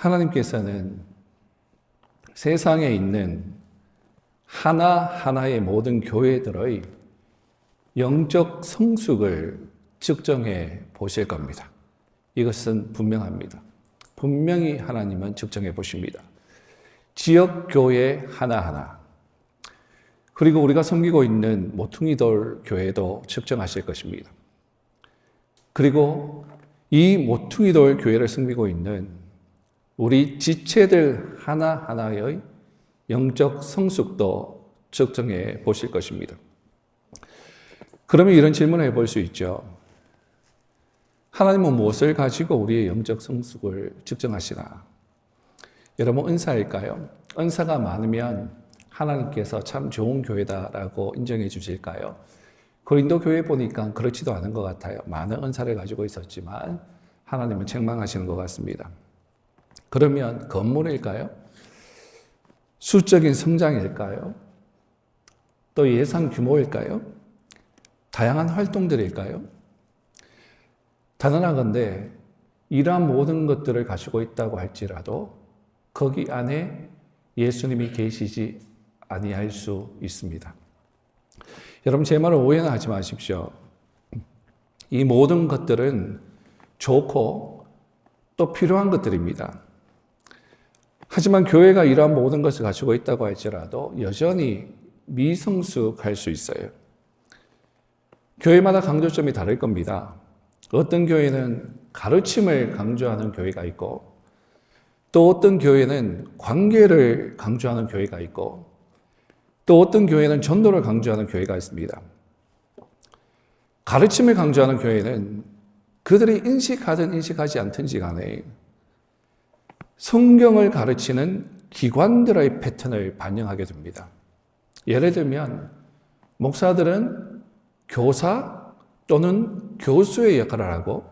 하나님께서는 세상에 있는 하나하나의 모든 교회들의 영적 성숙을 측정해 보실 겁니다. 이것은 분명합니다. 분명히 하나님은 측정해 보십니다. 지역교회 하나하나, 그리고 우리가 섬기고 있는 모퉁이돌 교회도 측정하실 것입니다. 그리고 이 모퉁이돌 교회를 섬기고 있는 우리 지체들 하나하나의 영적 성숙도 측정해 보실 것입니다. 그러면 이런 질문을 해볼 수 있죠. 하나님은 무엇을 가지고 우리의 영적 성숙을 측정하시나? 여러분, 은사일까요? 은사가 많으면 하나님께서 참 좋은 교회다라고 인정해 주실까요? 고린도 교회 보니까 그렇지도 않은 것 같아요. 많은 은사를 가지고 있었지만 하나님은 책망하시는 것 같습니다. 그러면 건물일까요? 수적인 성장일까요? 또 예산 규모일까요? 다양한 활동들일까요? 단언하건대 이러한 모든 것들을 가지고 있다고 할지라도 거기 안에 예수님이 계시지 아니할 수 있습니다. 여러분, 제 말을 오해는 하지 마십시오. 이 모든 것들은 좋고 또 필요한 것들입니다. 하지만 교회가 이러한 모든 것을 가지고 있다고 할지라도 여전히 미성숙할 수 있어요. 교회마다 강조점이 다를 겁니다. 어떤 교회는 가르침을 강조하는 교회가 있고, 또 어떤 교회는 관계를 강조하는 교회가 있고, 또 어떤 교회는 전도를 강조하는 교회가 있습니다. 가르침을 강조하는 교회는 그들이 인식하든 인식하지 않든지 간에 성경을 가르치는 기관들의 패턴을 반영하게 됩니다. 예를 들면 목사들은 교사 또는 교수의 역할을 하고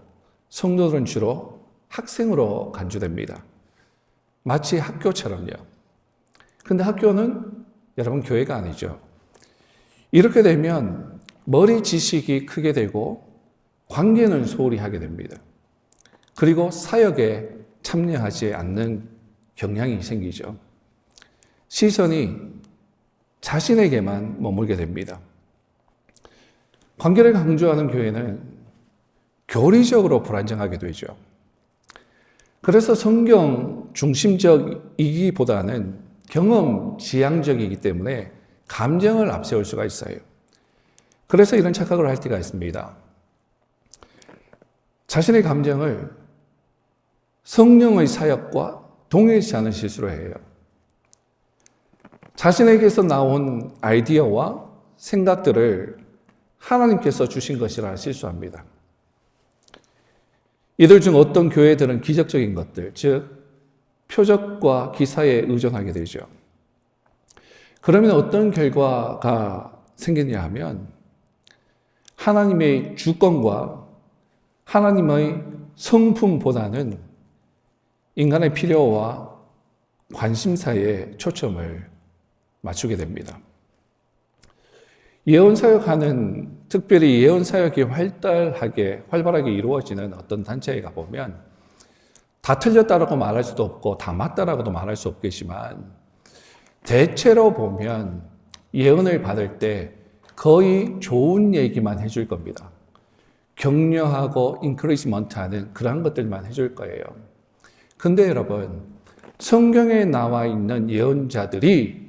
성도들은 주로 학생으로 간주됩니다. 마치 학교처럼요. 근데 학교는 여러분 교회가 아니죠. 이렇게 되면 머리 지식이 크게 되고 관계는 소홀히 하게 됩니다. 그리고 사역에 참여하지 않는 경향이 생기죠. 시선이 자신에게만 머물게 됩니다. 관계를 강조하는 교회는 교리적으로 불안정하게 되죠. 그래서 성경 중심적이기보다는 경험 지향적이기 때문에 감정을 앞세울 수가 있어요. 그래서 이런 착각을 할 때가 있습니다. 자신의 감정을 성령의 사역과 동일시하는 실수를 해요. 자신에게서 나온 아이디어와 생각들을 하나님께서 주신 것이라 실수합니다. 이들 중 어떤 교회들은 기적적인 것들, 즉 표적과 기사에 의존하게 되죠. 그러면 어떤 결과가 생기냐 하면 하나님의 주권과 하나님의 성품보다는 인간의 필요와 관심사에 초점을 맞추게 됩니다. 예언사역하는, 특별히 예언사역이 활발하게 이루어지는 어떤 단체에 가보면 다 틀렸다라고 말할 수도 없고 다 맞다라고도 말할 수 없겠지만 대체로 보면 예언을 받을 때 거의 좋은 얘기만 해줄 겁니다. 격려하고 인크리지먼트하는 그런 것들만 해줄 거예요. 근데 여러분, 성경에 나와 있는 예언자들이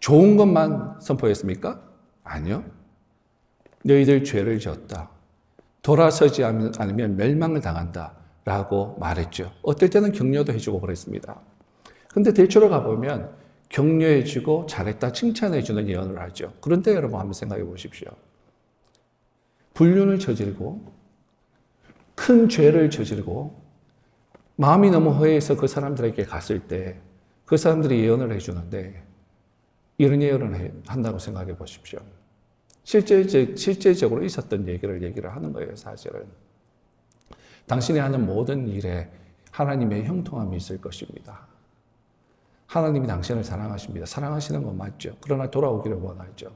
좋은 것만 선포했습니까? 아니요. 너희들 죄를 지었다. 돌아서지 않으면 멸망을 당한다. 라고 말했죠. 어떨 때는 격려도 해주고 그랬습니다. 근데 대체로 가보면 격려해주고 잘했다 칭찬해주는 예언을 하죠. 그런데 여러분 한번 생각해 보십시오. 불륜을 저지르고 큰 죄를 저지르고 마음이 너무 허해서 그 사람들에게 갔을 때 그 사람들이 예언을 해주는데 이런 예언을 한다고 생각해 보십시오. 실제적으로 있었던 얘기를 하는 거예요, 사실은. 당신이 하는 모든 일에 하나님의 형통함이 있을 것입니다. 하나님이 당신을 사랑하십니다. 사랑하시는 건 맞죠. 그러나 돌아오기를 원하죠.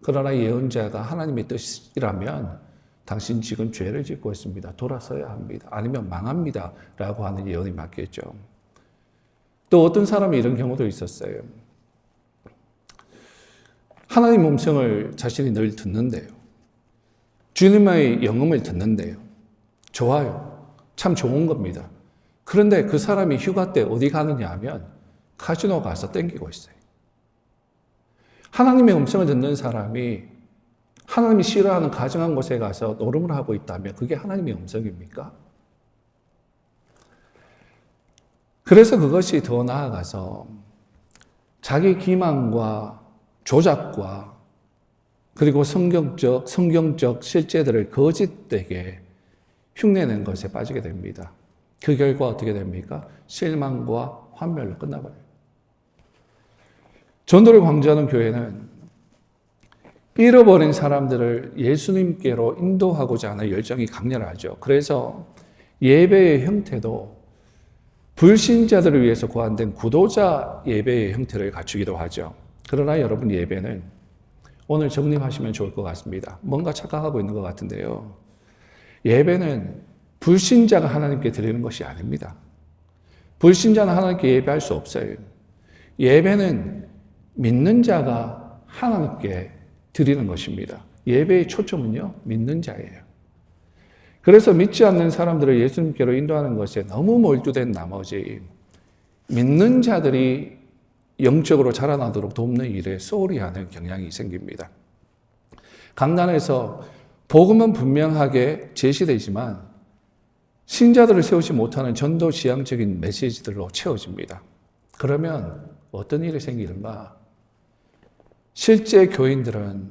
그러나 예언자가 하나님의 뜻이라면 당신 지금 죄를 짓고 있습니다. 돌아서야 합니다. 아니면 망합니다. 라고 하는 예언이 맞겠죠. 또 어떤 사람이 이런 경우도 있었어요. 하나님 음성을 자신이 늘 듣는데요. 주님의 영음을 듣는데요. 좋아요. 참 좋은 겁니다. 그런데 그 사람이 휴가 때 어디 가느냐 하면 카지노 가서 땡기고 있어요. 하나님의 음성을 듣는 사람이 하나님이 싫어하는 가정한 곳에 가서 노름을 하고 있다면 그게 하나님의 음성입니까? 그래서 그것이 더 나아가서 자기 기만과 조작과 그리고 성경적 실제들을 거짓되게 흉내낸 것에 빠지게 됩니다. 그 결과 어떻게 됩니까? 실망과 환멸로 끝나버려요. 전도를 강조하는 교회는 잃어버린 사람들을 예수님께로 인도하고자 하는 열정이 강렬하죠. 그래서 예배의 형태도 불신자들을 위해서 고안된 구도자 예배의 형태를 갖추기도 하죠. 그러나 여러분 예배는 오늘 정립하시면 좋을 것 같습니다. 뭔가 착각하고 있는 것 같은데요. 예배는 불신자가 하나님께 드리는 것이 아닙니다. 불신자는 하나님께 예배할 수 없어요. 예배는 믿는 자가 하나님께 드리는 것입니다. 예배의 초점은요, 믿는 자예요. 그래서 믿지 않는 사람들을 예수님께로 인도하는 것에 너무 몰두된 나머지 믿는 자들이 영적으로 자라나도록 돕는 일에 소홀히 하는 경향이 생깁니다. 강단에서 복음은 분명하게 제시되지만 신자들을 세우지 못하는 전도 지향적인 메시지들로 채워집니다. 그러면 어떤 일이 생기는가? 실제 교인들은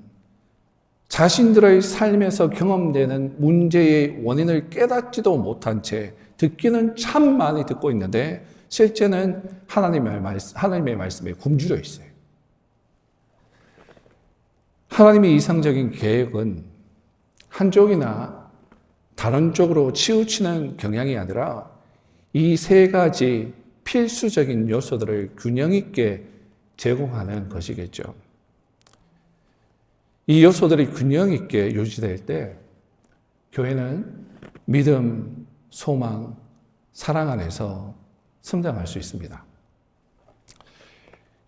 자신들의 삶에서 경험되는 문제의 원인을 깨닫지도 못한 채 듣기는 참 많이 듣고 있는데 실제는 하나님의 말씀에 굶주려 있어요. 하나님의 이상적인 계획은 한쪽이나 다른 쪽으로 치우치는 경향이 아니라 이 세 가지 필수적인 요소들을 균형 있게 제공하는 것이겠죠. 이 요소들이 균형 있게 유지될 때 교회는 믿음, 소망, 사랑 안에서 성장할 수 있습니다.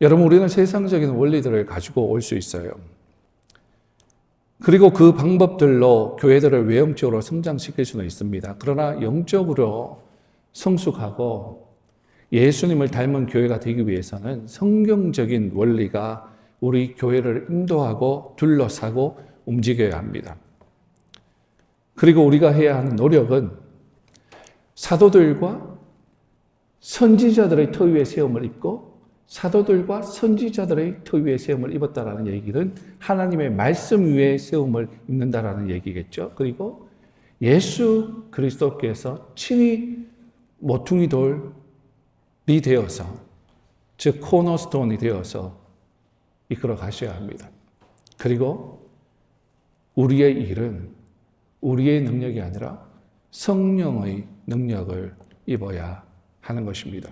여러분, 우리는 세상적인 원리들을 가지고 올 수 있어요. 그리고 그 방법들로 교회들을 외형적으로 성장시킬 수는 있습니다. 그러나 영적으로 성숙하고 예수님을 닮은 교회가 되기 위해서는 성경적인 원리가 우리 교회를 인도하고 둘러싸고 움직여야 합니다. 그리고 우리가 해야 하는 노력은 사도들과 선지자들의 터 위에 세움을 입고 사도들과 선지자들의 터 위에 세움을 입었다라는 얘기는 하나님의 말씀 위에 세움을 입는다라는 얘기겠죠. 그리고 예수 그리스도께서 친히 모퉁이 돌이 되어서, 즉 코너스톤이 되어서 이끌어 가셔야 합니다. 그리고 우리의 일은 우리의 능력이 아니라 성령의 능력을 입어야 하는 것입니다.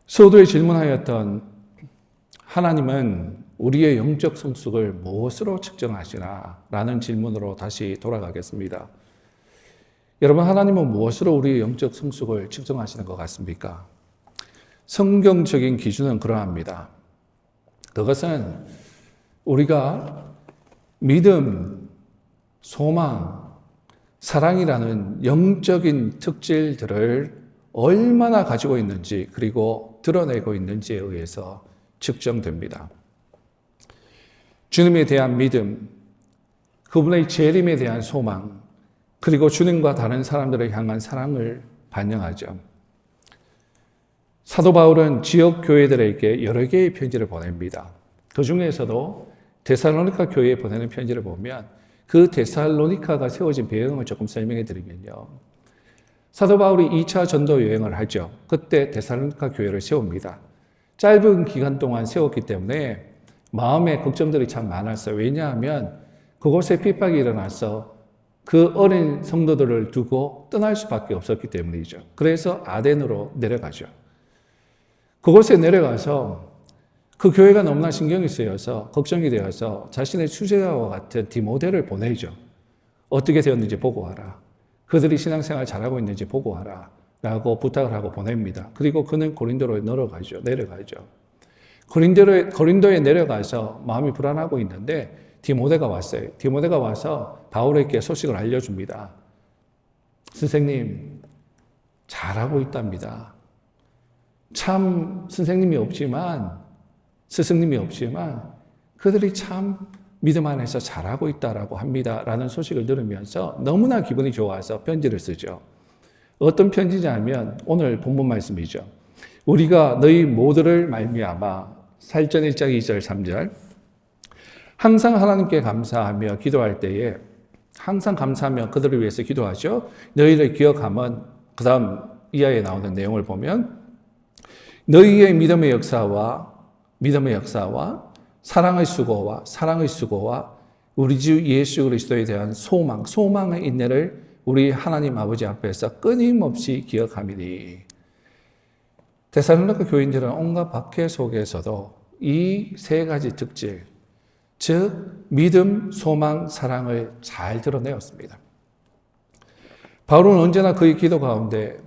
서도에 질문하였던 하나님은 우리의 영적 성숙을 무엇으로 측정하시나? 라는 질문으로 다시 돌아가겠습니다. 여러분, 하나님은 무엇으로 우리의 영적 성숙을 측정하시는 것 같습니까? 성경적인 기준은 그러합니다. 그것은 우리가 믿음, 소망, 사랑이라는 영적인 특질들을 얼마나 가지고 있는지 그리고 드러내고 있는지에 의해서 측정됩니다. 주님에 대한 믿음, 그분의 재림에 대한 소망, 그리고 주님과 다른 사람들을 향한 사랑을 반영하죠. 사도 바울은 지역 교회들에게 여러 개의 편지를 보냅니다. 그 중에서도 데살로니가 교회에 보내는 편지를 보면 그 데살로니가가 세워진 배경을 조금 설명해 드리면요. 사도 바울이 2차 전도 여행을 하죠. 그때 데살로니가 교회를 세웁니다. 짧은 기간 동안 세웠기 때문에 마음에 걱정들이 참 많았어요. 왜냐하면 그곳에 핍박이 일어나서 그 어린 성도들을 두고 떠날 수밖에 없었기 때문이죠. 그래서 아덴으로 내려가죠. 그곳에 내려가서 그 교회가 너무나 신경이 쓰여서 걱정이 되어서 자신의 수제자와 같은 디모데를 보내죠. 어떻게 되었는지 보고 와라. 그들이 신앙생활 잘하고 있는지 보고 와라. 라고 부탁을 하고 보냅니다. 그리고 그는 고린도로 내려가죠. 고린도에 내려가서 마음이 불안하고 있는데 디모데가 왔어요. 디모데가 와서 바울에게 소식을 알려줍니다. 선생님, 잘하고 있답니다. 참 스승님이 없지만 그들이 참 믿음 안에서 잘하고 있다라고 합니다. 라는 소식을 들으면서 너무나 기분이 좋아서 편지를 쓰죠. 어떤 편지냐면 오늘 본문 말씀이죠. 우리가 너희 모두를 말미암아 살전 1장 2절 3절 항상 하나님께 감사하며 기도할 때에 항상 감사하며 그들을 위해서 기도하죠. 너희를 기억하면 그 다음 이하에 나오는 내용을 보면 너희의 믿음의 역사와 사랑의 수고와 우리 주 예수 그리스도에 대한 소망의 인내를 우리 하나님 아버지 앞에서 끊임없이 기억함이니. 데살로니가 교인들은 온갖 박해 속에서도 이 세 가지 특질, 즉 믿음, 소망, 사랑을 잘 드러내었습니다. 바울은 언제나 그의 기도 가운데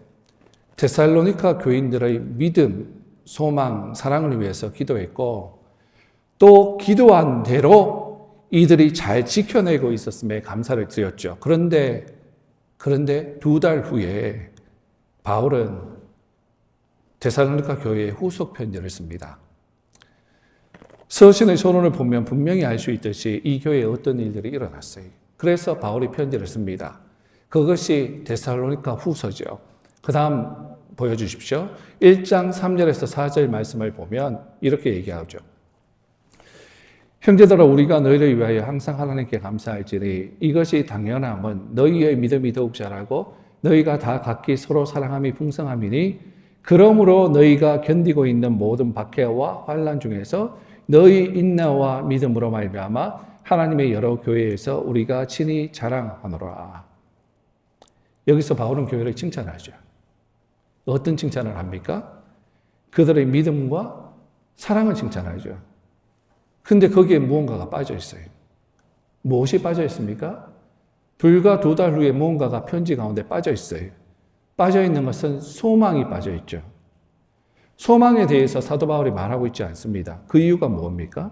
데살로니가 교인들의 믿음, 소망, 사랑을 위해서 기도했고 또 기도한 대로 이들이 잘 지켜내고 있었음에 감사를 드렸죠. 그런데 2달 후에 바울은 데살로니가 교회에 후속 편지를 씁니다. 서신의 서론을 보면 분명히 알 수 있듯이 이 교회에 어떤 일들이 일어났어요. 그래서 바울이 편지를 씁니다. 그것이 데살로니가 후서죠. 그 다음 보여주십시오. 1장 3절에서 4절 말씀을 보면 이렇게 얘기하죠. 형제들아 우리가 너희를 위하여 항상 하나님께 감사할지니 이것이 당연함은 너희의 믿음이 더욱 자라고 너희가 다 각기 서로 사랑함이 풍성함이니 그러므로 너희가 견디고 있는 모든 박해와 환난 중에서 너희 인내와 믿음으로 말미암아 하나님의 여러 교회에서 우리가 친히 자랑하노라. 여기서 바울은 교회를 칭찬하죠. 어떤 칭찬을 합니까? 그들의 믿음과 사랑을 칭찬하죠. 근데 거기에 무언가가 빠져 있어요. 무엇이 빠져 있습니까? 불과 2달 후에 무언가가 편지 가운데 빠져 있어요. 빠져 있는 것은 소망이 빠져 있죠. 소망에 대해서 사도 바울이 말하고 있지 않습니다. 그 이유가 뭡니까?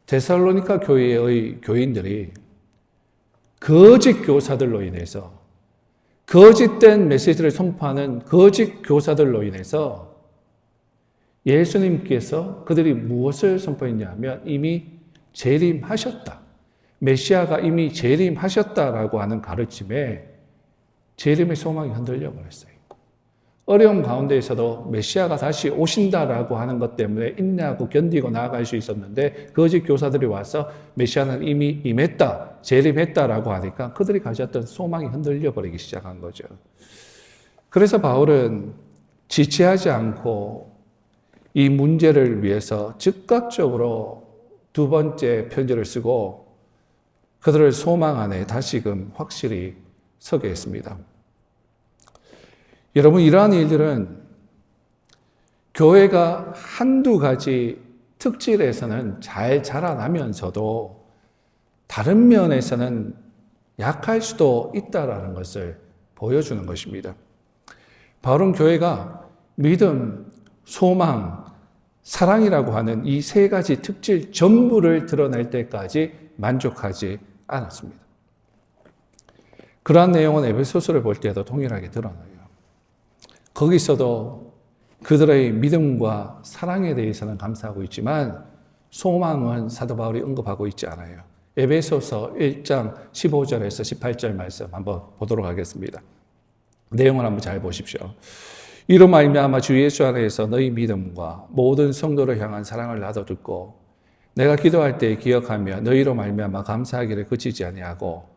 데살로니가 교회의 교인들이 거짓 교사들로 인해서 거짓된 메시지를 선포하는 거짓 교사들로 인해서 예수님께서 그들이 무엇을 선포했냐면 이미 재림하셨다. 메시아가 이미 재림하셨다라고 하는 가르침에 재림의 소망이 흔들려 버렸어요. 어려움 가운데에서도 메시아가 다시 오신다라고 하는 것 때문에 인내하고 견디고 나아갈 수 있었는데 거짓 교사들이 와서 메시아는 이미 임했다, 재림했다라고 하니까 그들이 가졌던 소망이 흔들려 버리기 시작한 거죠. 그래서 바울은 지체하지 않고 이 문제를 위해서 즉각적으로 2번째 편지를 쓰고 그들의 소망 안에 다시금 확실히 서게 했습니다. 여러분, 이러한 일들은 교회가 한두 가지 특질에서는 잘 자라나면서도 다른 면에서는 약할 수도 있다는 것을 보여주는 것입니다. 바울은 교회가 믿음, 소망, 사랑이라고 하는 이 3가지 특질 전부를 드러낼 때까지 만족하지 않았습니다. 그러한 내용은 에베소서를 볼 때도 동일하게 드러나요. 거기서도 그들의 믿음과 사랑에 대해서는 감사하고 있지만 소망은 사도 바울이 언급하고 있지 않아요. 에베소서 1장 15절에서 18절 말씀 한번 보도록 하겠습니다. 내용을 한번 잘 보십시오. 이로 말미암아 주 예수 안에서 너희 믿음과 모든 성도를 향한 사랑을 나도 듣고 내가 기도할 때 기억하며 너희로 말미암아 감사하기를 그치지 아니하고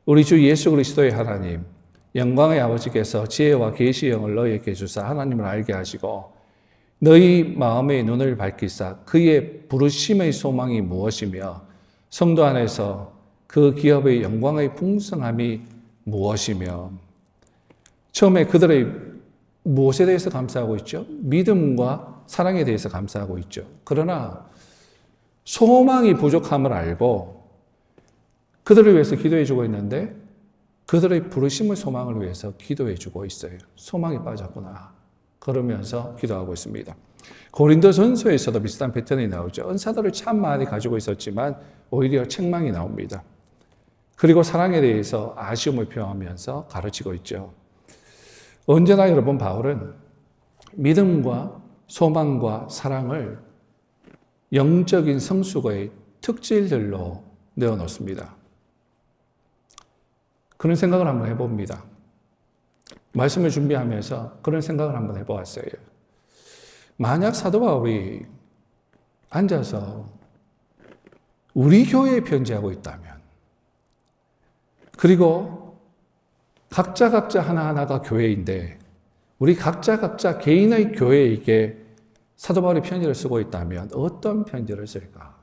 우리 주 예수 그리스도의 하나님 영광의 아버지께서 지혜와 계시의 영을 너희에게 주사 하나님을 알게 하시고 너희 마음의 눈을 밝히사 그의 부르심의 소망이 무엇이며 성도 안에서 그 기업의 영광의 풍성함이 무엇이며. 처음에 그들의 무엇에 대해서 감사하고 있죠? 믿음과 사랑에 대해서 감사하고 있죠. 그러나 소망이 부족함을 알고 그들을 위해서 기도해 주고 있는데 그들의 부르심을 소망을 위해서 기도해 주고 있어요. 소망이 빠졌구나. 그러면서 기도하고 있습니다. 고린도전서에서도 비슷한 패턴이 나오죠. 은사들을 참 많이 가지고 있었지만 오히려 책망이 나옵니다. 그리고 사랑에 대해서 아쉬움을 표하면서 가르치고 있죠. 언제나 여러분 바울은 믿음과 소망과 사랑을 영적인 성숙의 특질들로 내어놓습니다. 그런 생각을 한번 해봅니다. 말씀을 준비하면서 그런 생각을 한번 해보았어요. 만약 사도 바울이 앉아서 우리 교회에 편지하고 있다면, 그리고 각자 하나하나가 교회인데 우리 각자 개인의 교회에게 사도 바울이 편지를 쓰고 있다면 어떤 편지를 쓸까?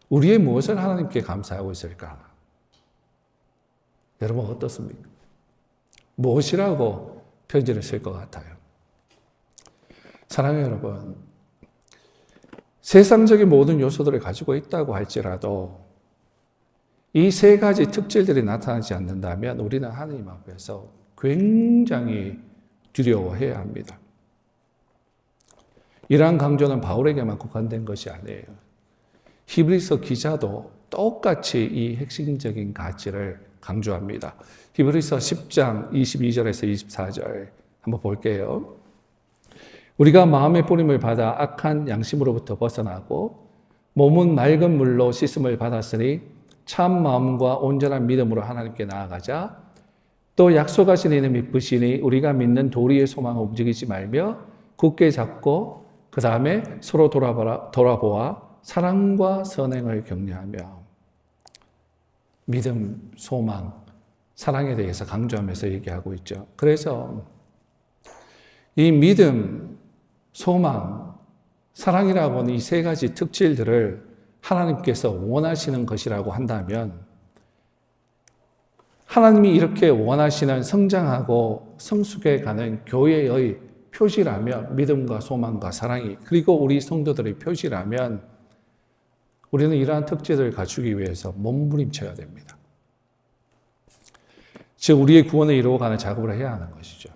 우리의 무엇을 하나님께 감사하고 있을까? 여러분 어떻습니까? 무엇이라고 편지를 쓸 것 같아요? 사랑하는 여러분, 세상적인 모든 요소들을 가지고 있다고 할지라도 이 세 가지 특질들이 나타나지 않는다면 우리는 하나님 앞에서 굉장히 두려워해야 합니다. 이러한 강조는 바울에게만 국한된 것이 아니에요. 히브리서 기자도 똑같이 이 핵심적인 가치를 강조합니다. 히브리서 10장 22절에서 24절 한번 볼게요. 우리가 마음의 뿌림을 받아 악한 양심으로부터 벗어나고 몸은 맑은 물로 씻음을 받았으니 참 마음과 온전한 믿음으로 하나님께 나아가자. 또 약속하신 이는 믿으시니 우리가 믿는 도리의 소망을 움직이지 말며 굳게 잡고 그 다음에 서로 돌아보아 사랑과 선행을 격려하며. 믿음, 소망, 사랑에 대해서 강조하면서 얘기하고 있죠. 그래서 이 믿음, 소망, 사랑이라고 하는 이 세 가지 특질들을 하나님께서 원하시는 것이라고 한다면 하나님이 이렇게 원하시는 성장하고 성숙해 가는 교회의 표시라면, 믿음과 소망과 사랑이, 그리고 우리 성도들의 표시라면 우리는 이러한 특질을 갖추기 위해서 몸부림쳐야 됩니다. 즉 우리의 구원을 이루어가는 작업을 해야 하는 것이죠.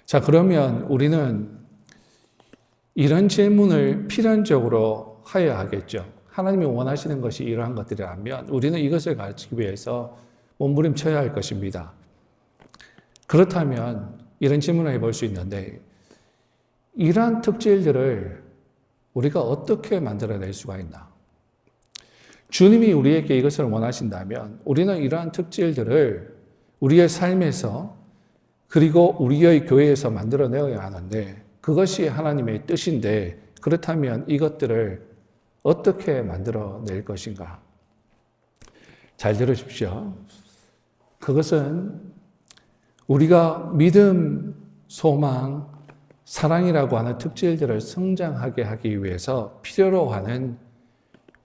자, 그러면 우리는 이런 질문을 필연적으로 하여야 하겠죠. 하나님이 원하시는 것이 이러한 것들이라면 우리는 이것을 가르치기 위해서 몸부림쳐야 할 것입니다. 그렇다면 이런 질문을 해볼 수 있는데, 이러한 특질들을 우리가 어떻게 만들어낼 수가 있나? 주님이 우리에게 이것을 원하신다면 우리는 이러한 특질들을 우리의 삶에서 그리고 우리의 교회에서 만들어내어야 하는데, 그것이 하나님의 뜻인데, 그렇다면 이것들을 어떻게 만들어낼 것인가? 잘 들으십시오. 그것은 우리가 믿음, 소망, 사랑이라고 하는 특질들을 성장하게 하기 위해서 필요로 하는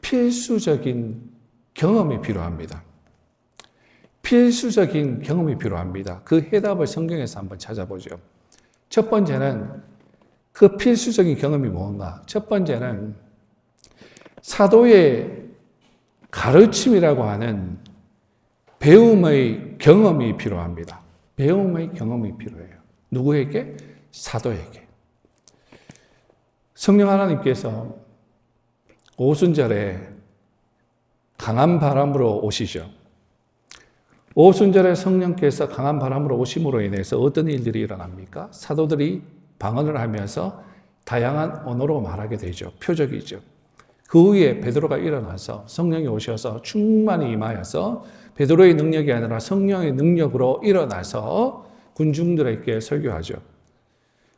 필수적인 경험이 필요합니다. 필수적인 경험이 필요합니다. 그 해답을 성경에서 한번 찾아보죠. 첫 번째는 그 필수적인 경험이 뭔가? 첫 번째는 사도의 가르침이라고 하는 배움의 경험이 필요합니다. 배움의 경험이 필요해요. 누구에게? 사도에게. 성령 하나님께서 오순절에 강한 바람으로 오시죠. 오순절에 성령께서 강한 바람으로 오심으로 인해서 어떤 일들이 일어납니까? 사도들이 방언을 하면서 다양한 언어로 말하게 되죠. 표적이죠. 그 후에 베드로가 일어나서 성령이 오셔서 충만히 임하여서 베드로의 능력이 아니라 성령의 능력으로 일어나서 군중들에게 설교하죠.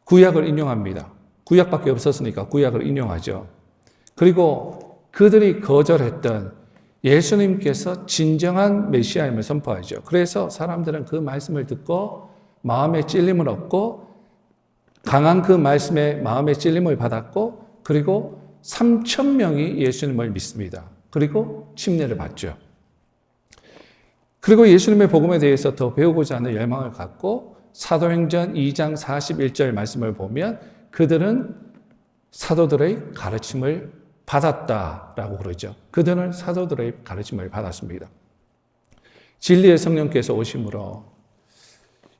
구약을 인용합니다. 구약밖에 없었으니까 구약을 인용하죠. 그리고 그들이 거절했던 예수님께서 진정한 메시아임을 선포하죠. 그래서 사람들은 그 말씀을 듣고 마음의 찔림을 얻고 강한 그 말씀에 마음의 찔림을 받았고, 그리고 3,000명이 예수님을 믿습니다. 그리고 침례를 받죠. 그리고 예수님의 복음에 대해서 더 배우고자 하는 열망을 갖고 사도행전 2장 41절 말씀을 보면 그들은 사도들의 가르침을 받았다라고 그러죠. 그들은 사도들의 가르침을 받았습니다. 진리의 성령께서 오심으로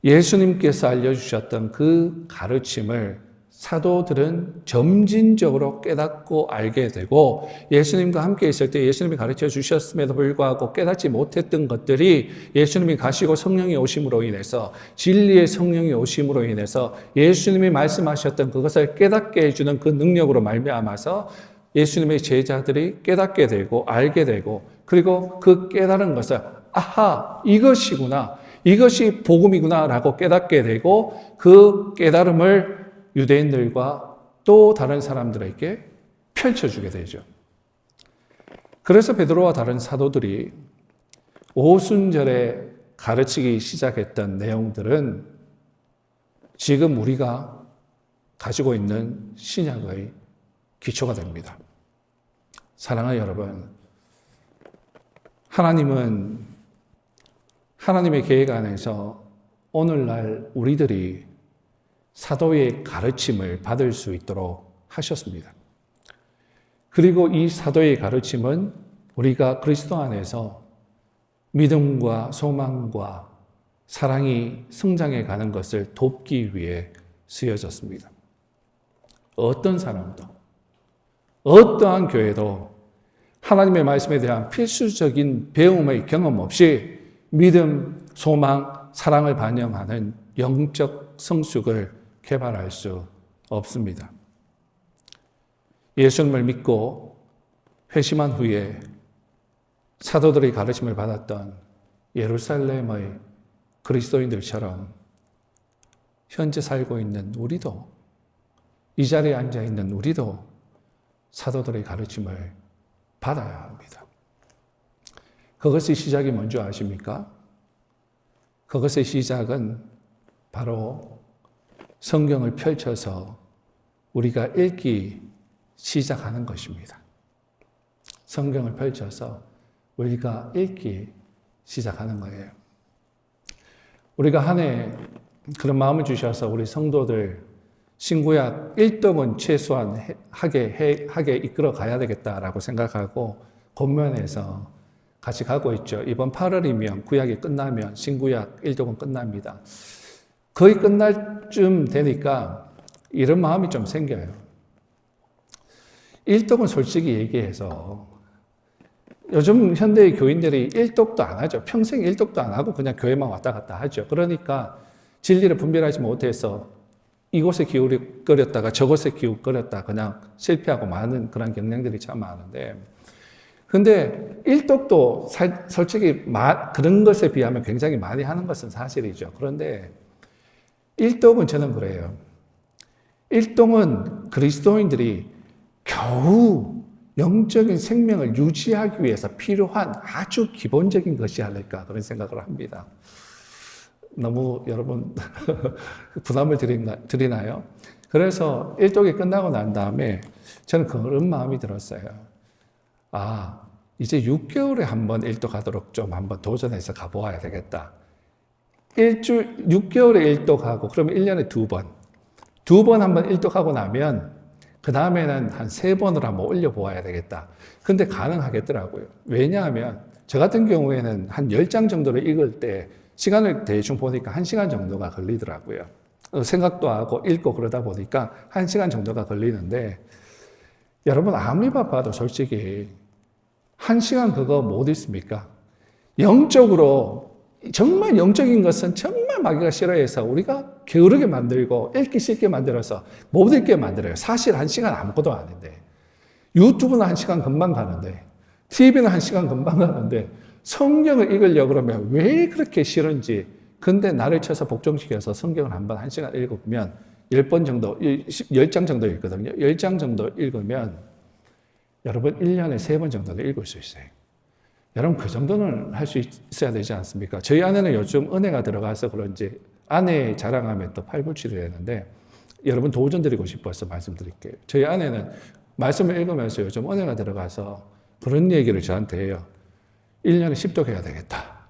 예수님께서 알려주셨던 그 가르침을 사도들은 점진적으로 깨닫고 알게 되고, 예수님과 함께 있을 때 예수님이 가르쳐 주셨음에도 불구하고 깨닫지 못했던 것들이 예수님이 가시고 성령이 오심으로 인해서, 진리의 성령이 오심으로 인해서 예수님이 말씀하셨던 그것을 깨닫게 해주는 그 능력으로 말미암아서 예수님의 제자들이 깨닫게 되고 알게 되고, 그리고 그 깨달은 것을 아하, 이것이구나, 이것이 복음이구나 라고 깨닫게 되고, 그 깨달음을 유대인들과 또 다른 사람들에게 펼쳐주게 되죠. 그래서 베드로와 다른 사도들이 오순절에 가르치기 시작했던 내용들은 지금 우리가 가지고 있는 신약의 기초가 됩니다. 사랑하는 여러분, 하나님은 하나님의 계획 안에서 오늘날 우리들이 사도의 가르침을 받을 수 있도록 하셨습니다. 그리고 이 사도의 가르침은 우리가 그리스도 안에서 믿음과 소망과 사랑이 성장해 가는 것을 돕기 위해 쓰여졌습니다. 어떤 사람도, 어떠한 교회도 하나님의 말씀에 대한 필수적인 배움의 경험 없이 믿음, 소망, 사랑을 반영하는 영적 성숙을 개발할 수 없습니다. 예수님을 믿고 회심한 후에 사도들의 가르침을 받았던 예루살렘의 그리스도인들처럼 현재 살고 있는 우리도, 이 자리에 앉아 있는 우리도 사도들의 가르침을 받아야 합니다. 그것의 시작이 뭔지 아십니까? 그것의 시작은 바로 성경을 펼쳐서 우리가 읽기 시작하는 것입니다. 성경을 펼쳐서 우리가 읽기 시작하는 거예요. 우리가 한 해 그런 마음을 주셔서 우리 성도들 신구약 1독은 최소한 하게 이끌어 가야 되겠다라고 생각하고 권면해서 같이 가고 있죠. 이번 8월이면 구약이 끝나면 신구약 1독은 끝납니다. 거의 끝날 쯤 되니까 이런 마음이 좀 생겨요. 1독은 솔직히 얘기해서 요즘 현대의 교인들이 1독도 안 하죠. 평생 1독도 안 하고 그냥 교회만 왔다 갔다 하죠. 그러니까 진리를 분별하지 못해서 이곳에 기웃거렸다가 저곳에 기웃거렸다 그냥 실패하고 많은 그런 경향들이 참 많은데, 근데 1독도 솔직히 그런 것에 비하면 굉장히 많이 하는 것은 사실이죠. 그런데 1독은 저는 그래요. 1독은 그리스도인들이 겨우 영적인 생명을 유지하기 위해서 필요한 아주 기본적인 것이 아닐까 그런 생각을 합니다. 너무 여러분 부담을 드리나요? 그래서 1독이 끝나고 난 다음에 저는 그런 마음이 들었어요. 아, 이제 6개월에 한번 1독 하도록 좀 한번 도전해서 가보아야 되겠다. 6개월에 1독하고 그러면 1년에 2번. 2번 한번 1독하고 나면 그 다음에는 한 3번을 한번 올려보아야 되겠다. 근데 가능하겠더라고요. 왜냐하면 저 같은 경우에는 한 10장 정도를 읽을 때 시간을 대충 보니까 1시간 정도가 걸리더라고요. 생각도 하고 읽고 그러다 보니까 1시간 정도가 걸리는데, 여러분 아무리 바빠도 솔직히 1시간 그거 못 읽습니까? 영적으로 정말 영적인 것은 정말 마귀가 싫어해서 우리가 게으르게 만들고 읽기 쉽게 만들어서 못 읽게 만들어요. 사실 1시간 아무것도 아닌데, 유튜브는 1시간 금방 가는데, TV는 1시간 금방 가는데 성경을 읽으려고 그러면 왜 그렇게 싫은지. 근데 나를 쳐서 복종시켜서 성경을 한번 1시간 읽으면 10번 정도, 10장 정도 읽거든요. 10장 정도 읽으면 여러분 1년에 3번 정도는 읽을 수 있어요. 여러분 그 정도는 할 수 있어야 되지 않습니까? 저희 아내는 요즘 은혜가 들어가서 그런지 아내 자랑하면 또 팔불출이 되는데, 여러분 도전 드리고 싶어서 말씀드릴게요. 저희 아내는 말씀을 읽으면서 요즘 은혜가 들어가서 그런 얘기를 저한테 해요. 1년에 10독 해야 되겠다.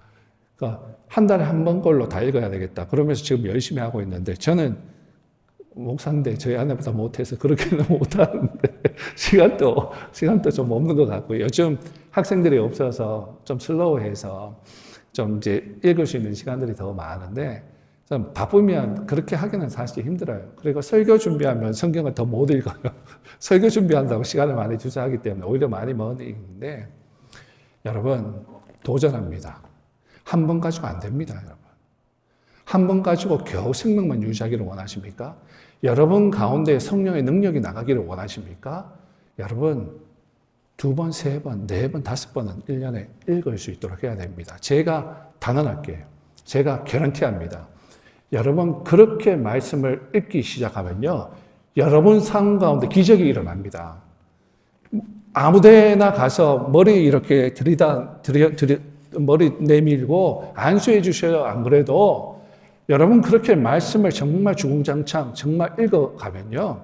그러니까 한 달에 한 번 걸로 다 읽어야 되겠다. 그러면서 지금 열심히 하고 있는데, 저는 목사인데 저희 아내보다 못해서 그렇게는 못하는데 시간도 좀 없는 것 같고요. 요즘 학생들이 없어서 좀 슬로우해서 좀 이제 읽을 수 있는 시간들이 더 많은데 좀 바쁘면 그렇게 하기는 사실 힘들어요. 그리고 설교 준비하면 성경을 더 못 읽어요. 설교 준비한다고 시간을 많이 투자하기 때문에 오히려 많이 못 읽는데 여러분 도전합니다. 한 번 가지고 안 됩니다, 여러분. 한 번 가지고 겨우 생명만 유지하기를 원하십니까? 여러분 가운데 성령의 능력이 나가기를 원하십니까? 여러분 2번, 3번, 4번, 5번은 1년에 읽을 수 있도록 해야 됩니다. 제가 단언할게요. 제가 개런티합니다. 여러분 그렇게 말씀을 읽기 시작하면요. 여러분 삶 가운데 기적이 일어납니다. 아무데나 가서 머리 이렇게 머리 내밀고 안수해 주셔요. 안 그래도 여러분 그렇게 말씀을 정말 주공장창 정말 읽어가면요.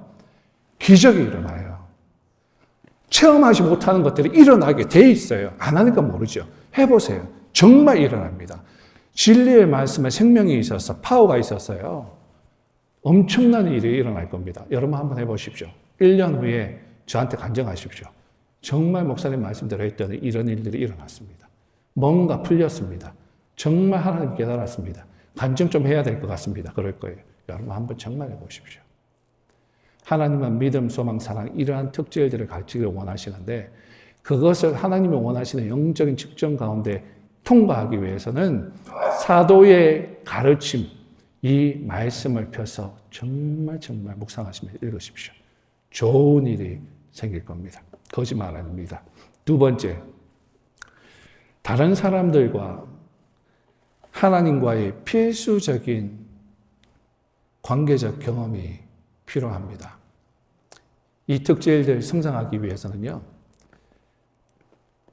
기적이 일어나요. 체험하지 못하는 것들이 일어나게 돼 있어요. 안 하니까 모르죠. 해보세요. 정말 일어납니다. 진리의 말씀에 생명이 있어서 파워가 있었어요. 엄청난 일이 일어날 겁니다. 여러분 한번 해보십시오. 1년 후에 저한테 간증하십시오. 정말 목사님 말씀대로 했더니 이런 일들이 일어났습니다. 뭔가 풀렸습니다. 정말 하나님 깨달았습니다. 간증 좀 해야 될 것 같습니다. 그럴 거예요. 여러분 한번 정말 해보십시오. 하나님은 믿음, 소망, 사랑 이러한 특질들을 가지기를 원하시는데 그것을 하나님이 원하시는 영적인 측정 가운데 통과하기 위해서는 사도의 가르침, 이 말씀을 펴서 정말 묵상하시며 읽으십시오. 좋은 일이 생길 겁니다. 거짓말 아닙니다. 2번째, 다른 사람들과 하나님과의 필수적인 관계적 경험이 필요합니다. 이 특질들 성장하기 위해서는요,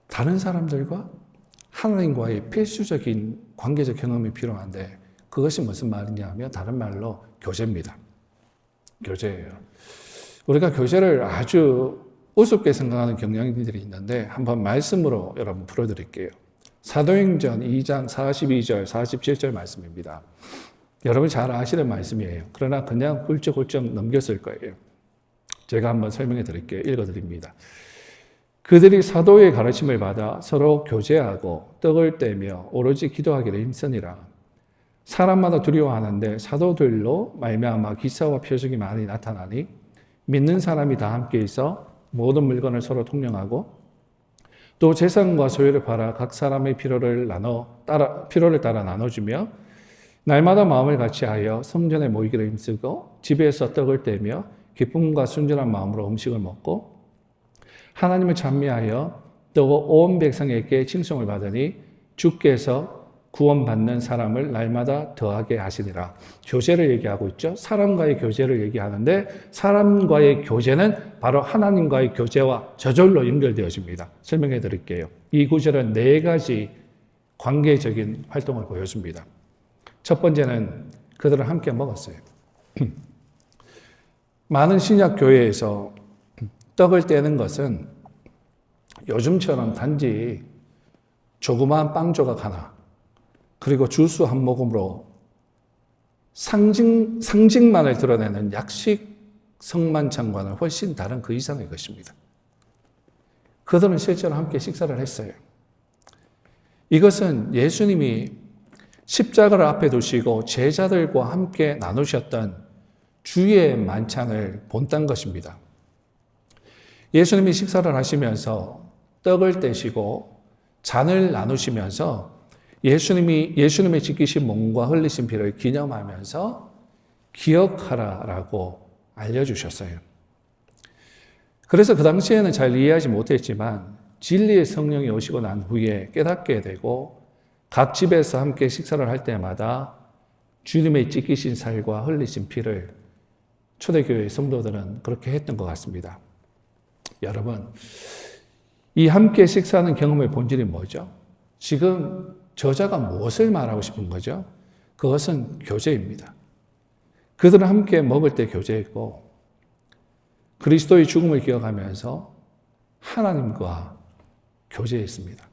다른 사람들과 하나님과의 필수적인 관계적 경험이 필요한데 그것이 무슨 말이냐 하면 다른 말로 교제입니다. 교제예요. 우리가 교제를 아주 우습게 생각하는 경향들이 있는데 한번 말씀으로 여러분 풀어드릴게요. 사도행전 2장 42절, 47절 말씀입니다. 여러분 잘 아시는 말씀이에요. 그러나 그냥 훌쩍훌쩍 넘겼을 거예요. 제가 한번 설명해 드릴게요. 읽어드립니다. 그들이 사도의 가르침을 받아 서로 교제하고 떡을 떼며 오로지 기도하기를 힘쓰니라. 사람마다 두려워하는데 사도들로 말미암아 기사와 표적이 많이 나타나니 믿는 사람이 다 함께 있어 모든 물건을 서로 통용하고 또 재산과 소유를 팔아 각 사람의 필요를 따라 나눠주며 날마다 마음을 같이하여 성전에 모이기를 힘쓰고 집에서 떡을 떼며 기쁨과 순전한 마음으로 음식을 먹고 하나님을 찬미하여 또 온 백성에게 칭송을 받으니 주께서 구원받는 사람을 날마다 더하게 하시니라. 교제를 얘기하고 있죠. 사람과의 교제를 얘기하는데 사람과의 교제는 바로 하나님과의 교제와 저절로 연결되어집니다. 설명해 드릴게요. 이 구절은 4가지 관계적인 활동을 보여줍니다. 첫 번째는 그들은 함께 먹었어요. 많은 신약 교회에서 떡을 떼는 것은 요즘처럼 단지 조그마한 빵 조각 하나 그리고 주스 한 모금으로 상징만을 드러내는 약식 성만찬과는 훨씬 다른 그 이상의 것입니다. 그들은 실제로 함께 식사를 했어요. 이것은 예수님이 십자가를 앞에 두시고 제자들과 함께 나누셨던 주의 만찬을 본딴 것입니다. 예수님이 식사를 하시면서 떡을 떼시고 잔을 나누시면서 예수님의 지키신 몸과 흘리신 피를 기념하면서 기억하라라고 알려주셨어요. 그래서 그 당시에는 잘 이해하지 못했지만 진리의 성령이 오시고 난 후에 깨닫게 되고 각 집에서 함께 식사를 할 때마다 주님의 찢기신 살과 흘리신 피를 초대교회 성도들은 그렇게 했던 것 같습니다. 여러분, 이 함께 식사하는 경험의 본질이 뭐죠? 지금 저자가 무엇을 말하고 싶은 거죠? 그것은 교제입니다. 그들은 함께 먹을 때 교제했고 그리스도의 죽음을 기억하면서 하나님과 교제했습니다.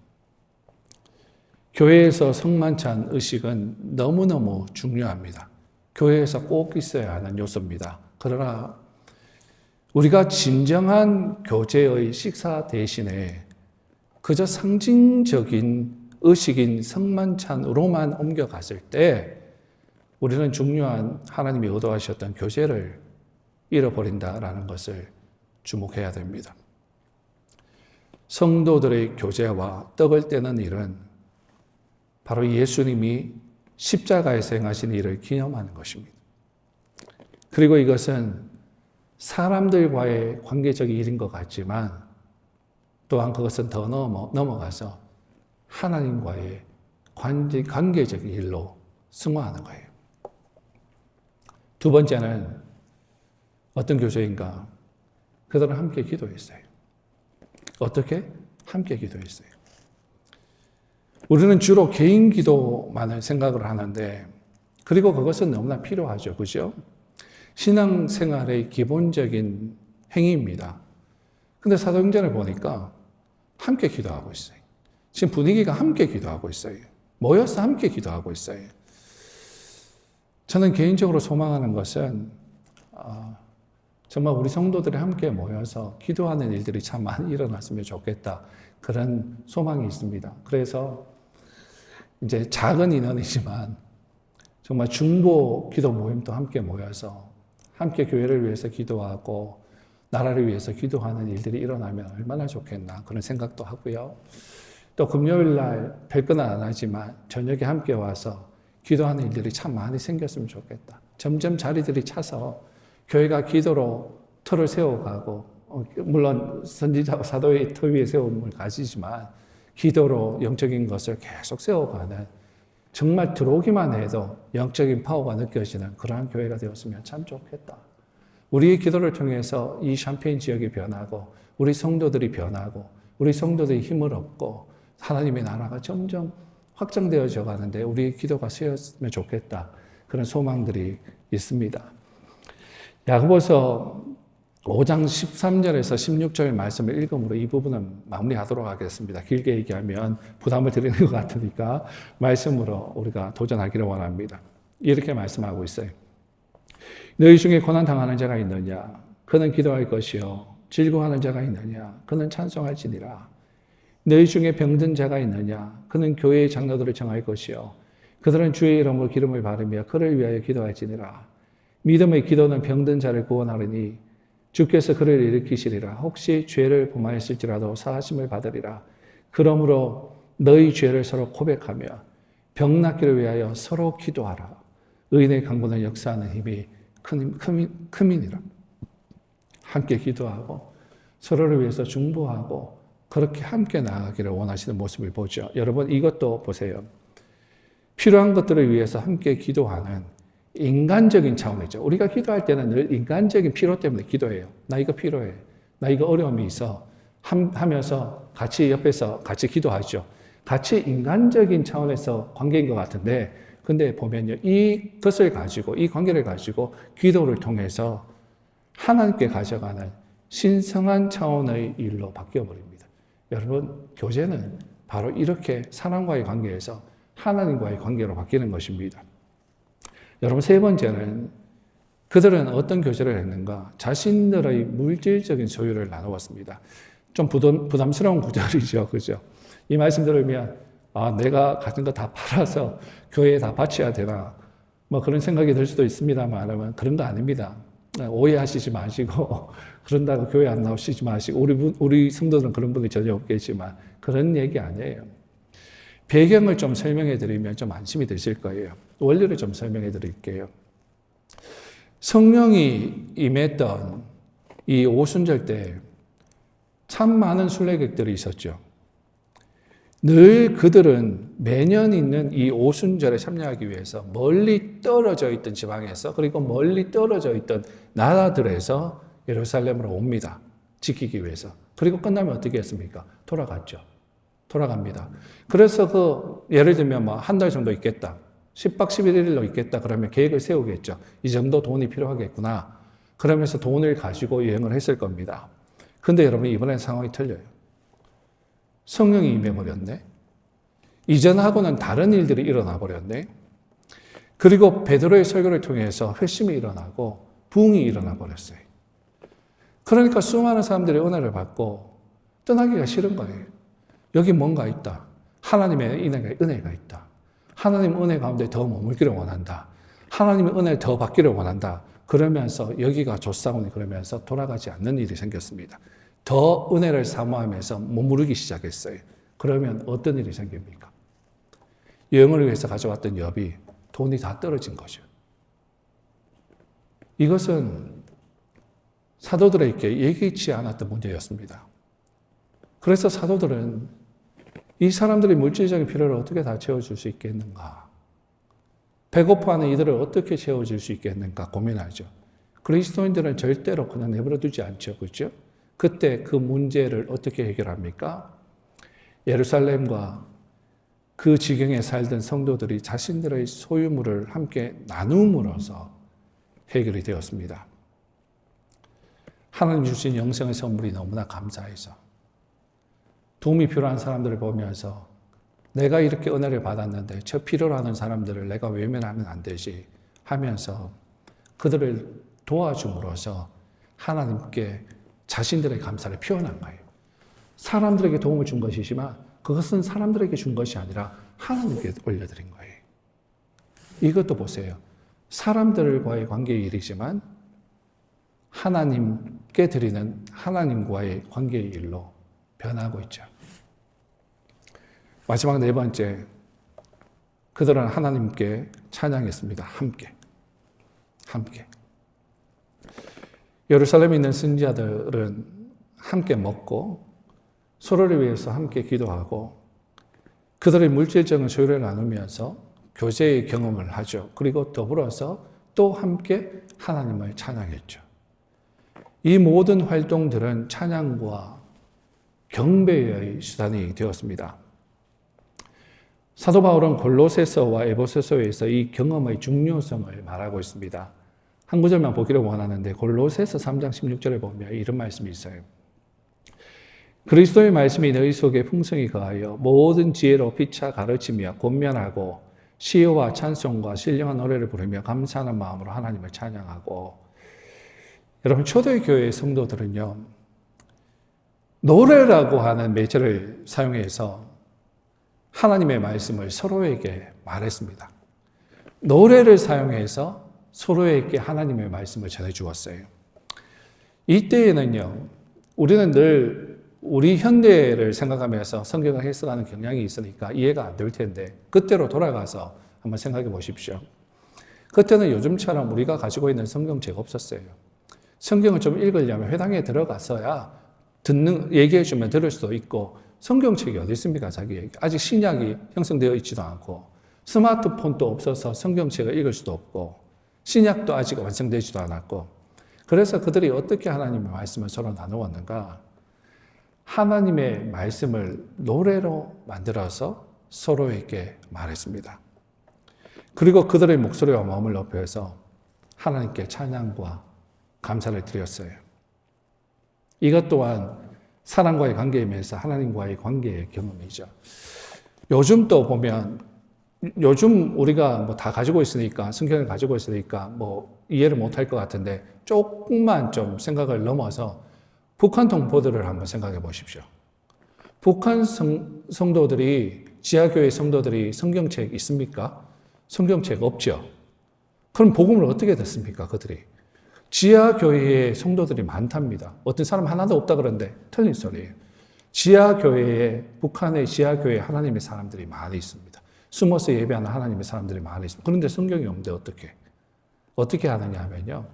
교회에서 성만찬 의식은 너무너무 중요합니다. 교회에서 꼭 있어야 하는 요소입니다. 그러나 우리가 진정한 교제의 식사 대신에 그저 상징적인 의식인 성만찬으로만 옮겨갔을 때 우리는 중요한 하나님이 의도하셨던 교제를 잃어버린다라는 것을 주목해야 됩니다. 성도들의 교제와 떡을 떼는 일은 바로 예수님이 십자가에서 행하신 일을 기념하는 것입니다. 그리고 이것은 사람들과의 관계적인 일인 것 같지만 또한 그것은 더 넘어가서 하나님과의 관계적인 일로 승화하는 거예요. 두 번째는 어떤 교제인가? 그들은 함께 기도했어요. 어떻게? 함께 기도했어요. 우리는 주로 개인 기도만을 생각을 하는데, 그리고 그것은 너무나 필요하죠. 그죠? 신앙생활의 기본적인 행위입니다. 근데 사도행전을 보니까 함께 기도하고 있어요. 지금 분위기가 함께 기도하고 있어요. 모여서 함께 기도하고 있어요. 저는 개인적으로 소망하는 것은 정말 우리 성도들이 함께 모여서 기도하는 일들이 참 많이 일어났으면 좋겠다. 그런 소망이 있습니다. 그래서 이제 작은 인원이지만 정말 중보 기도 모임도 함께 모여서 함께 교회를 위해서 기도하고 나라를 위해서 기도하는 일들이 일어나면 얼마나 좋겠나 그런 생각도 하고요. 또 금요일 날 별건 안 하지만 저녁에 함께 와서 기도하는 일들이 참 많이 생겼으면 좋겠다. 점점 자리들이 차서 교회가 기도로 틀을 세워가고 물론 선지자와 사도의 터 위에 세움을 가지지만 기도로 영적인 것을 계속 세워가는 정말 들어오기만 해도 영적인 파워가 느껴지는 그러한 교회가 되었으면 참 좋겠다. 우리의 기도를 통해서 이 샴페인 지역이 변하고 우리 성도들이 변하고 우리 성도들이 힘을 얻고 하나님의 나라가 점점 확장되어져 가는데 우리의 기도가 쓰였으면 좋겠다. 그런 소망들이 있습니다. 야고보서 5장 13절에서 16절 말씀을 읽음으로 이 부분은 마무리하도록 하겠습니다. 길게 얘기하면 부담을 드리는 것 같으니까 말씀으로 우리가 도전하기를 원합니다. 이렇게 말씀하고 있어요. 너희 중에 고난당하는 자가 있느냐? 그는 기도할 것이요. 즐거워하는 자가 있느냐? 그는 찬송할지니라. 너희 중에 병든 자가 있느냐? 그는 교회의 장로들을 정할 것이요. 그들은 주의 이름으로 기름을 바르며 그를 위하여 기도할지니라. 믿음의 기도는 병든 자를 구원하리니 주께서 그를 일으키시리라. 혹시 죄를 범하였을지라도 사하심을 받으리라. 그러므로 너희 죄를 서로 고백하며 병 낫기를 위하여 서로 기도하라. 의인의 강구는 역사하는 힘이 크민이라. 함께 기도하고 서로를 위해서 중보하고 그렇게 함께 나아가기를 원하시는 모습을 보죠. 여러분 이것도 보세요. 필요한 것들을 위해서 함께 기도하는 인간적인 차원이죠. 우리가 기도할 때는 늘 인간적인 필요 때문에 기도해요. 나 이거 필요해. 나 이거 어려움이 있어. 하면서 같이 옆에서 같이 기도하죠. 같이 인간적인 차원에서 관계인 것 같은데 근데 보면요. 이것을 가지고 이 관계를 가지고 기도를 통해서 하나님께 가져가는 신성한 차원의 일로 바뀌어버립니다. 여러분 교제는 바로 이렇게 사람과의 관계에서 하나님과의 관계로 바뀌는 것입니다. 여러분 세 번째는 그들은 어떤 교제를 했는가? 자신들의 물질적인 소유를 나누었습니다. 좀 부담스러운 구절이죠. 그죠? 이 말씀 들으면 내가 가진 거 다 팔아서 교회에 다 바쳐야 되나? 뭐 그런 생각이 들 수도 있습니다만 그런 거 아닙니다. 오해하시지 마시고 그런다고 교회 안 나오시지 마시고 우리 성도들은 그런 분이 전혀 없겠지만 그런 얘기 아니에요. 배경을 좀 설명해 드리면 좀 안심이 되실 거예요. 원리를 좀 설명해 드릴게요. 성령이 임했던 이 오순절 때 참 많은 순례객들이 있었죠. 늘 그들은 매년 있는 이 오순절에 참여하기 위해서 멀리 떨어져 있던 지방에서 그리고 멀리 떨어져 있던 나라들에서 예루살렘으로 옵니다. 지키기 위해서. 그리고 끝나면 어떻게 했습니까? 돌아갔죠. 돌아갑니다. 그래서 예를 들면 한 달 정도 있겠다. 10박 11일로 있겠다. 그러면 계획을 세우겠죠. 이 정도 돈이 필요하겠구나. 그러면서 돈을 가지고 여행을 했을 겁니다. 근데 여러분 이번엔 상황이 틀려요. 성령이 임해버렸네. 이전하고는 다른 일들이 일어나 버렸네. 그리고 베드로의 설교를 통해서 회심이 일어나고 부흥이 일어나 버렸어요. 그러니까 수많은 사람들이 은혜를 받고 떠나기가 싫은 거예요. 여기 뭔가 있다. 하나님의 은혜가 있다. 하나님 은혜 가운데 더 머물기를 원한다. 하나님의 은혜를 더 받기를 원한다. 그러면서 여기가 좋사오니 그러면서 돌아가지 않는 일이 생겼습니다. 더 은혜를 사모하면서 머무르기 시작했어요. 그러면 어떤 일이 생깁니까? 여행을 위해서 가져왔던 여비, 돈이 다 떨어진 거죠. 이것은 사도들에게 예기치 않았던 문제였습니다. 그래서 사도들은 이 사람들의 물질적인 필요를 어떻게 다 채워줄 수 있겠는가? 배고파하는 이들을 어떻게 채워줄 수 있겠는가 고민하죠. 그리스도인들은 절대로 그냥 내버려 두지 않죠. 그렇죠? 그때 그 문제를 어떻게 해결합니까? 예루살렘과 그 지경에 살던 성도들이 자신들의 소유물을 함께 나눔으로써 해결이 되었습니다. 하나님 주신 영생의 선물이 너무나 감사해서 도움이 필요한 사람들을 보면서 내가 이렇게 은혜를 받았는데 저 필요로 하는 사람들을 내가 외면하면 안 되지 하면서 그들을 도와줌으로써 하나님께 자신들의 감사를 표현한 거예요. 사람들에게 도움을 준 것이지만 그것은 사람들에게 준 것이 아니라 하나님께 올려드린 거예요. 이것도 보세요. 사람들과의 관계의 일이지만 하나님께 드리는 하나님과의 관계의 일로 변하고 있죠. 마지막 네 번째, 그들은 하나님께 찬양했습니다. 함께. 예루살렘에 있는 선지자들은 함께 먹고 서로를 위해서 함께 기도하고 그들의 물질적인 소유를 나누면서 교제의 경험을 하죠. 그리고 더불어서 또 함께 하나님을 찬양했죠. 이 모든 활동들은 찬양과 경배의 수단이 되었습니다. 사도 바울은 골로새서와 에베소서에서 이 경험의 중요성을 말하고 있습니다. 한 구절만 보기를 원하는데 골로새서 3장 16절에 보면 이런 말씀이 있어요. 그리스도의 말씀이 너희 속에 풍성히 거하여 모든 지혜로 피차 가르치며 권면하고 시와 찬송과 신령한 노래를 부르며 감사하는 마음으로 하나님을 찬양하고. 여러분, 초대교회 의 성도들은요, 노래라고 하는 매체를 사용해서 하나님의 말씀을 서로에게 말했습니다. 노래를 사용해서 서로에게 하나님의 말씀을 전해주었어요. 이때에는요, 우리는 늘 우리 현대를 생각하면서 성경을 해석하는 경향이 있으니까 이해가 안 될 텐데 그때로 돌아가서 한번 생각해 보십시오. 그때는 요즘처럼 우리가 가지고 있는 성경책 없었어요. 성경을 좀 읽으려면 회당에 들어가서야 얘기해 주면 들을 수도 있고, 성경책이 어디 있습니까? 자기 얘기. 아직 신약이 형성되어 있지도 않고 스마트폰도 없어서 성경책을 읽을 수도 없고 신약도 아직 완성되지도 않았고, 그래서 그들이 어떻게 하나님의 말씀을 서로 나누었는가? 하나님의 말씀을 노래로 만들어서 서로에게 말했습니다. 그리고 그들의 목소리와 마음을 높여서 하나님께 찬양과 감사를 드렸어요. 이것 또한 사람과의 관계이면서 하나님과의 관계의 경험이죠. 요즘 또 보면, 요즘 우리가 뭐 다 가지고 있으니까, 성경을 가지고 있으니까 뭐 이해를 못할 것 같은데 조금만 좀 생각을 넘어서 북한 동포들을 한번 생각해 보십시오. 북한 성도들이, 지하교회 성도들이 성경책 있습니까? 성경책 없죠. 그럼 복음을 어떻게 듣습니까? 그들이. 지하교회에 성도들이 많답니다. 어떤 사람 하나도 없다 그러는데 틀린 소리예요. 북한의 지하교회에 하나님의 사람들이 많이 있습니다. 숨어서 예배하는 하나님의 사람들이 많이 있습니다. 그런데 성경이 없는데 어떻게 하느냐 하면요,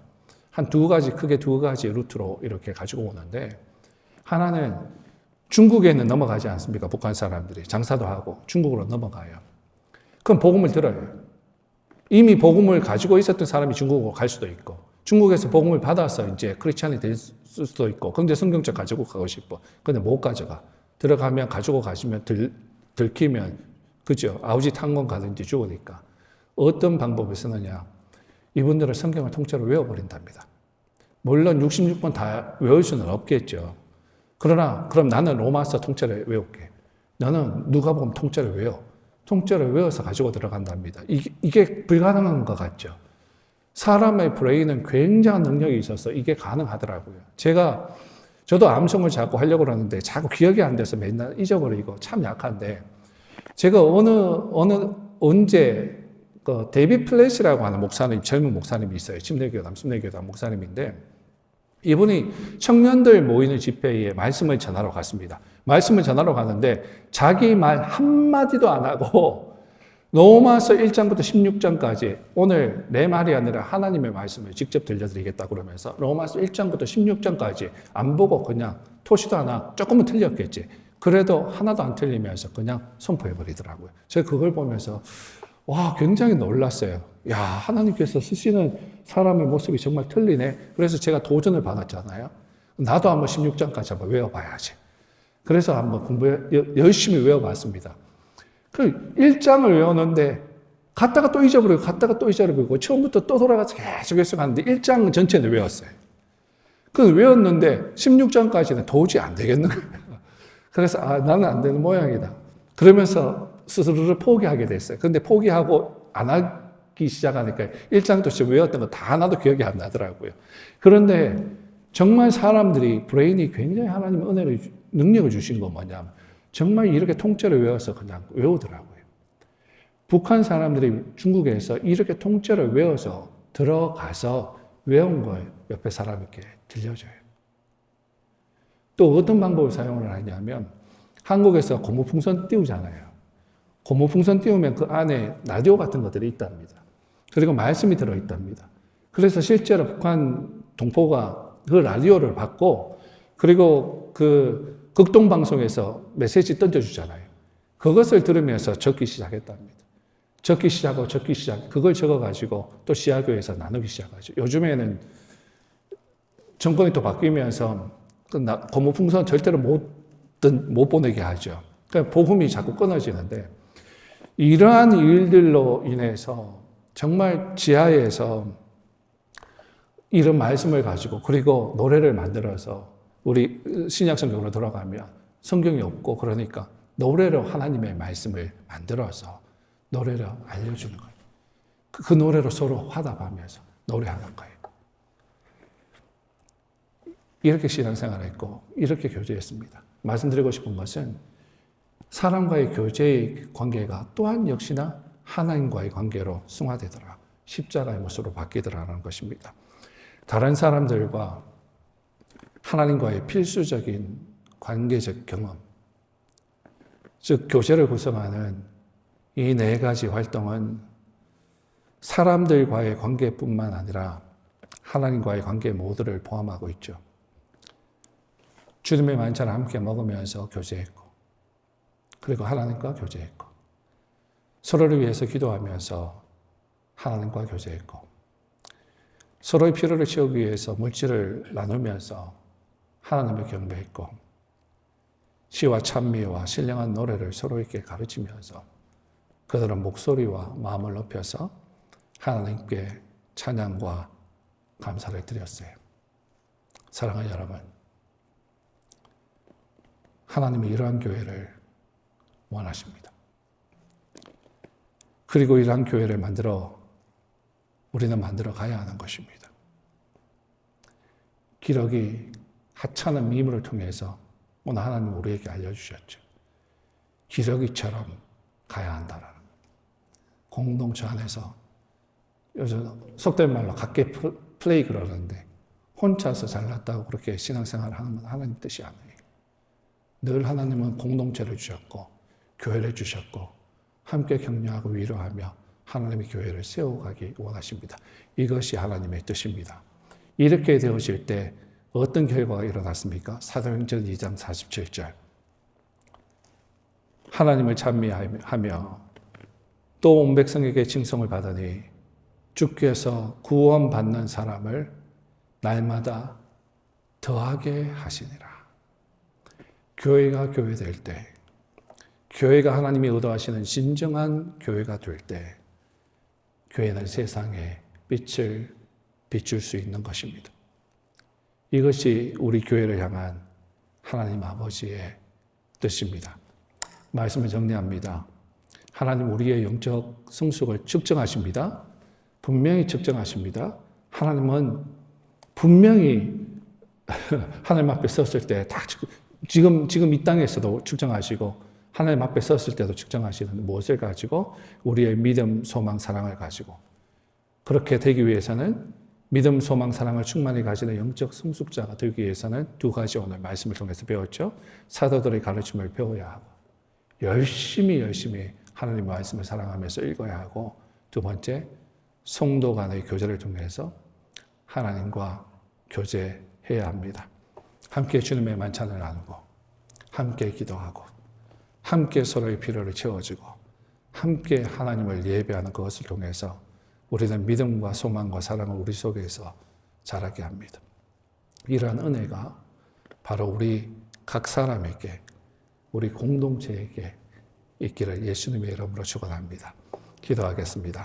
크게 두 가지 루트로 이렇게 가지고 오는데, 하나는 중국에는 넘어가지 않습니까? 북한 사람들이 장사도 하고 중국으로 넘어가요. 그럼 복음을 들어요. 이미 복음을 가지고 있었던 사람이 중국으로 갈 수도 있고, 중국에서 복음을 받아서 이제 크리스찬이 될 수도 있고, 근데 성경책 가지고 가고 싶어. 근데 못 가져가. 들어가면 가지고 가시면 들키면, 그죠? 아우지 탄건 가든지 죽으니까. 어떤 방법을 쓰느냐? 이분들은 성경을 통째로 외워버린답니다. 물론 66번 다 외울 수는 없겠죠. 그러나 그럼 나는 로마서 통째로 외울게. 너는 누가복음 통째로 외워. 통째로 외워서 가지고 들어간답니다. 이게 불가능한 것 같죠. 사람의 브레인은 굉장한 능력이 있어서 이게 가능하더라고요. 저도 암송을 자꾸 하려고 그러는데 자꾸 기억이 안 돼서 맨날 잊어버리고 참 약한데, 제가 언제, 데이비 플래시라고 하는 목사님, 젊은 목사님이 있어요. 침례교단 목사님인데, 이분이 청년들 모이는 집회에 말씀을 전하러 갔습니다. 말씀을 전하러 가는데 자기 말 한마디도 안 하고 로마서 1장부터 16장까지 오늘 내 말이 아니라 하나님의 말씀을 직접 들려드리겠다 그러면서 로마서 1장부터 16장까지 안 보고 그냥 토시도 하나 조금은 틀렸겠지. 그래도 하나도 안 틀리면서 그냥 선포해버리더라고요. 제가 그걸 보면서 와, 굉장히 놀랐어요. 야, 하나님께서 쓰시는 사람의 모습이 정말 틀리네. 그래서 제가 도전을 받았잖아요. 나도 한번 16장까지 한번 외워봐야지. 그래서 한번 열심히 외워봤습니다. 그 1장을 외웠는데 갔다가 또 잊어버리고 처음부터 또 돌아가서 계속 하는데 1장 전체는 외웠어요. 그 외웠는데 16장까지는 도저히 안 되겠는 거예요. 그래서 나는 안 되는 모양이다. 그러면서 스스로를 포기하게 됐어요. 근데 포기하고 안 하기 시작하니까 1장도 외웠던 거 다 하나도 기억이 안 나더라고요. 그런데 정말 사람들이 브레인이 굉장히 하나님 능력을 주신 건 뭐냐면 정말 이렇게 통째로 외워서 그냥 외우더라고요. 북한 사람들이 중국에서 이렇게 통째로 외워서 들어가서 외운 걸 옆에 사람에게 들려줘요. 또 어떤 방법을 사용을 하냐면 한국에서 고무풍선 띄우잖아요. 고무풍선 띄우면 그 안에 라디오 같은 것들이 있답니다. 그리고 말씀이 들어있답니다. 그래서 실제로 북한 동포가 그 라디오를 받고 그리고 그 극동방송에서 메시지 던져주잖아요. 그것을 들으면서 적기 시작했답니다. 적기 시작. 그걸 적어가지고 또 시아교에서 나누기 시작하죠. 요즘에는 정권이 또 바뀌면서 고무풍선 절대로 못 보내게 하죠. 그러니까 복음이 자꾸 끊어지는데 이러한 일들로 인해서 정말 지하에서 이런 말씀을 가지고 그리고 노래를 만들어서 우리 신약 성경으로 돌아가면 성경이 없고 그러니까 노래로 하나님의 말씀을 만들어서 노래로 알려주는 거예요. 그 노래로 서로 화답하면서 노래하는 거예요. 이렇게 신앙생활을 했고 이렇게 교제했습니다. 말씀드리고 싶은 것은 사람과의 교제의 관계가 또한 역시나 하나님과의 관계로 승화되더라. 십자가의 모습으로 바뀌더라는 것입니다. 다른 사람들과 하나님과의 필수적인 관계적 경험, 즉 교제를 구성하는 이 네 가지 활동은 사람들과의 관계뿐만 아니라 하나님과의 관계 모두를 포함하고 있죠. 주님의 만찬을 함께 먹으면서 교제했고 그리고 하나님과 교제했고 서로를 위해서 기도하면서 하나님과 교제했고 서로의 필요를 채우기 위해서 물질을 나누면서 하나님을 경배했고 시와 찬미와 신령한 노래를 서로에게 가르치면서 그들은 목소리와 마음을 높여서 하나님께 찬양과 감사를 드렸어요. 사랑하는 여러분, 하나님은 이러한 교회를 원하십니다. 그리고 이러한 교회를 우리는 만들어 가야 하는 것입니다. 기록이 하찮은 미물을 통해서 오늘 하나님 우리에게 알려주셨죠. 기러기처럼 가야 한다라는 공동체 안에서 요즘 속된 말로 각계 플레이 그러는데 혼자서 잘났다고 그렇게 신앙생활을 하는 건 하나님 뜻이 아니에요. 늘 하나님은 공동체를 주셨고 교회를 주셨고 함께 격려하고 위로하며 하나님의 교회를 세워가기 원하십니다. 이것이 하나님의 뜻입니다. 이렇게 되어질 때 어떤 결과가 일어났습니까? 사도행전 2장 47절 하나님을 찬미하며 또 온 백성에게 칭송을 받으니 주께서 구원받는 사람을 날마다 더하게 하시니라. 교회가 교회될 때, 교회가 하나님이 의도하시는 진정한 교회가 될 때 교회는 세상에 빛을 비출 수 있는 것입니다. 이것이 우리 교회를 향한 하나님 아버지의 뜻입니다. 말씀을 정리합니다. 하나님 우리의 영적 성숙을 측정하십니다. 분명히 측정하십니다. 하나님은 분명히 하나님 앞에 섰을 때 다 지금 이 땅에서도 측정하시고 하나님 앞에 섰을 때도 측정하시는 무엇을 가지고 우리의 믿음, 소망, 사랑을 가지고 그렇게 되기 위해서는 믿음, 소망, 사랑을 충만히 가지는 영적 성숙자가 되기 위해서는 두 가지 오늘 말씀을 통해서 배웠죠. 사도들의 가르침을 배워야 하고 열심히 하나님의 말씀을 사랑하면서 읽어야 하고 두 번째 성도 간의 교제를 통해서 하나님과 교제해야 합니다. 함께 주님의 만찬을 나누고 함께 기도하고 함께 서로의 필요를 채워주고 함께 하나님을 예배하는 그것을 통해서 우리는 믿음과 소망과 사랑을 우리 속에서 자라게 합니다. 이러한 은혜가 바로 우리 각 사람에게 우리 공동체에게 있기를 예수님의 이름으로 축원합니다. 기도하겠습니다.